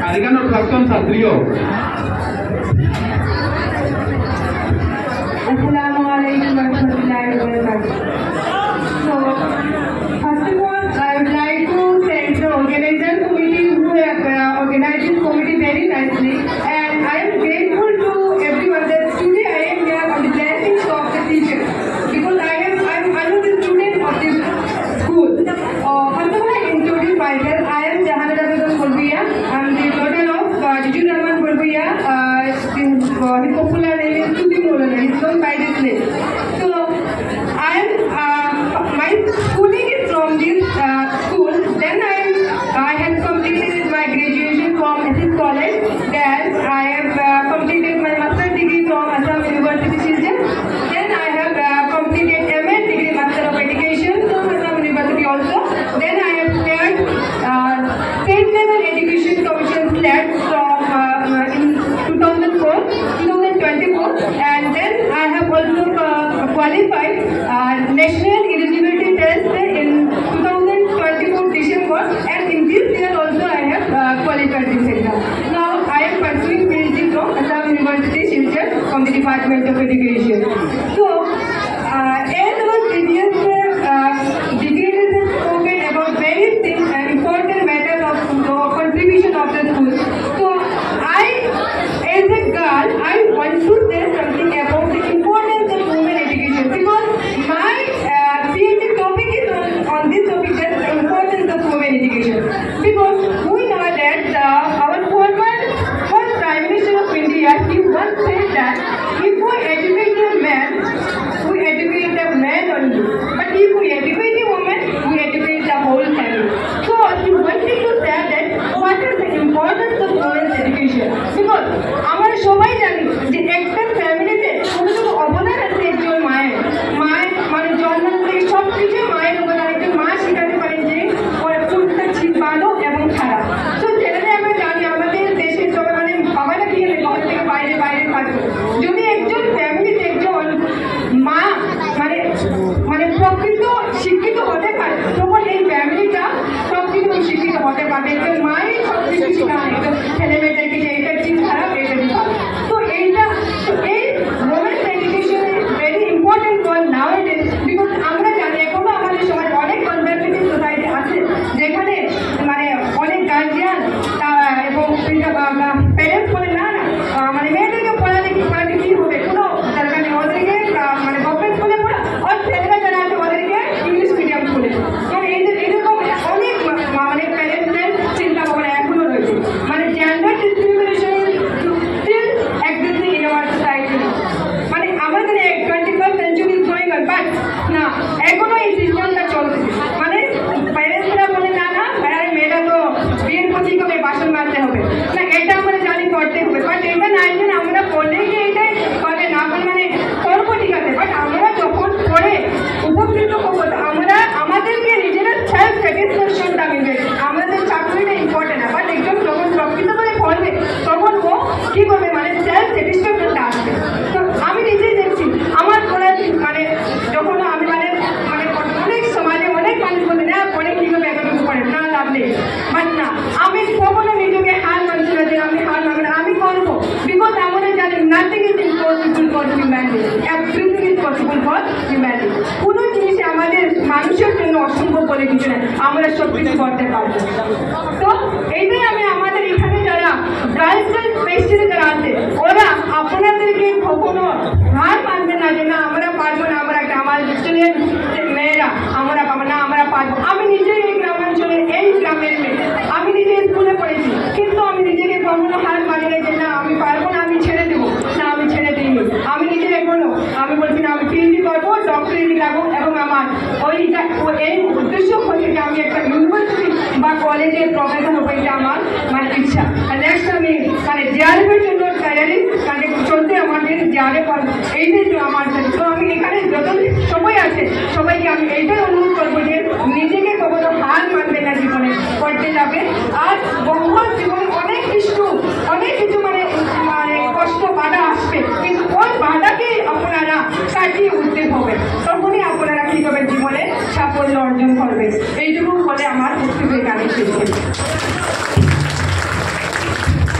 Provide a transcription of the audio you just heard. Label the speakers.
Speaker 1: কারিগানোর প্রাক্তন ছাত্রীও।
Speaker 2: আসসালামু আলাইকুম ওয়া রাহমাতুল্লাহি ওয়া বারাকাতুহু। So, first of all, I would like to thank the organizer committee who have organized this committee very nicely, and I am grateful to everyone that today I am here on the blessings of the teachers because I am the student of this school. First of all, I introduce myself. I am Jahanara Begum Bulbuya. I am the daughter of Dijur Rahman Bulbuya. His popular name is Tuti Molana. He is known by this name. So, I am my schooling is from this school. Then I have completed my graduation from SS College. Then I have completed my master's degree from Assam University, Silchar. Then I have completed MA degree, Master of Education from Assam University also. Then I have cleared State Level Education Commission SLAT from in 2024, and then I have also qualified National Eligibility Test in 2024 December, and in this year also I have qualified this exam. Now I am pursuing PhD from Assam University, Silchar, from the Department of Education. So, as our previous details have spoken about various things and important matters of contribution of the school. So, as a girl, I want to say something about the importance of women education because my PhD topic is on this topic, that the importance of women education. Because we know that our former first Prime Minister of India, he once said that if we educate a man, we educate a man only. But if we educate a woman, we educate the whole family. So he wanted to say that what is the importance of women's education? Because আমরা সবাই জানি যে একটা ফ্যামিলিতে কতটুকু অবদান আছে একজন মায়ের মানে জন্ম থেকে সব কিছু মায়ের অবদান। একজন মা শেখাতে পারেন যে কোনটা ঠিক ভালো এবং খারাপ। তো ছেলেদের আমরা জানি আমাদের দেশে সবাই মানে বাবারা কি গেলে ঘর থেকে বাইরে থাকবে। যদি একজন ফ্যামিলিতে একজন মা মানে প্রকৃত শিক্ষিত হতে পারে তখন এই ফ্যামিলিটা প্রকৃত শিক্ষিত হতে পারবে। একজন মাই সব কিছু শেখায় একজন ছেলে মেয়েদেরকে যে এটা ঠিক খারাপ এটা ঠিক ভালো। তো এই women's education is very important for nowadays because আমরা জানি এখনো আমাদের সমাজ অনেক কনজারভেটিভ সোসাইটি আছে যেখানে মানে অনেক গার্জিয়ান এবং প্যারেন্টস বলে না মানে মেয়েদেরকে পড়াতে কি হবে কোনো দরকার নেই, ওদেরকে মানে গভর্নমেন্ট স্কুলে পড়া আর ছেলেরা যারা আছে ওদেরকে ইংলিশ মিডিয়াম স্কুলে। মানে এরকম অনেক মানে প্যারেন্টসদের চিন্তা ভাবনা এখনো রয়েছে। মানে gender discrimination still existing in our society. মানে আমাদের 21st century is going on, but না এখনো এই সিস্টেমটা চলছে। মানে প্যারেন্টসরা বলে না মেয়েরা তো বিয়ের প্রতি কবে বাসন মারতে হবে না, এটা আমরা জানি করতে হবে, বাট এটা নাই যে আমরা পড়লে গিয়ে এটাই করে না মানে করবো ঠিক আছে, বাট আমরা যখন পড়ে উপকৃত হবো আমরা আমাদেরকে নিজেরা সেলফ স্যাটিসফ্যাকশনটা মিলবে। আমাদের চাকরিটা ইম্পর্টেন্ট না, বাট একজন যখন প্রকৃত করে পড়বে তখন ও কি করবে মানে সেলফ স্যাটিসফ্যাকশনটা আসবে। তো আমি নিজেই দেখছি আমার পড়ার মানে যখন আমি মানে অনেক সমাজে অনেক মানুষ বলে না পড়ে কি করবে এতটুকু পড়ে না লাভ নেই, বাট না আমি কখনো নিজেকে হার মানছি না যে আমি হার মানব না, আমি করবো বিকজ আমরা জানি nothing is impossible for humanity, everything is possible for humanity. কোনো জিনিস আমাদের মানুষের জন্য অসম্ভব বলে কিছু না, আমরা সব কিছু করতে পারবো। তো এইটাই আমি আমাদের এখানে যারা গার্লস স্পেশালি যারা আছে ওরা আপনাদেরকে কখনো হার মানবে না যে না আমরা পারবো না, আমরা আমার ছেলের মেয়েরা আমরা পাবো না, আমরা পারবো। আমি নিজেই এই গ্রামাঞ্চলে এই গ্রামের মেয়ে, আমি নিজে স্কুলে পড়েছি কিন্তু আমি নিজেকে কখনো হার মানি না যে না আমি পারবো না আমি ছেড়ে দেবো, না আমি ছেড়ে দিইনি। আমি নিজে এখনো আমি বলছি না আমি পিএইচডি করবো, ডক্টরেট লাগবো এবং আমার এই উদ্দেশ্য হচ্ছে যে আমি একটা ইউনিভার্সিটি বা কলেজের প্রফেসর হবো, এটা আমার মানে ইচ্ছা। নেক্সট আমি মানে জেআরএফের জন্য তৈরি মানে চলতে আমাদের জেআরএফ এইটাই তো আমার। তো আমি এখানে যত সবাই আছে সবাইকে আমি এইটাই অনুরোধ করবো যে নিজেকে কখনো হার মানবে না, জীবনে করতে যাবে আর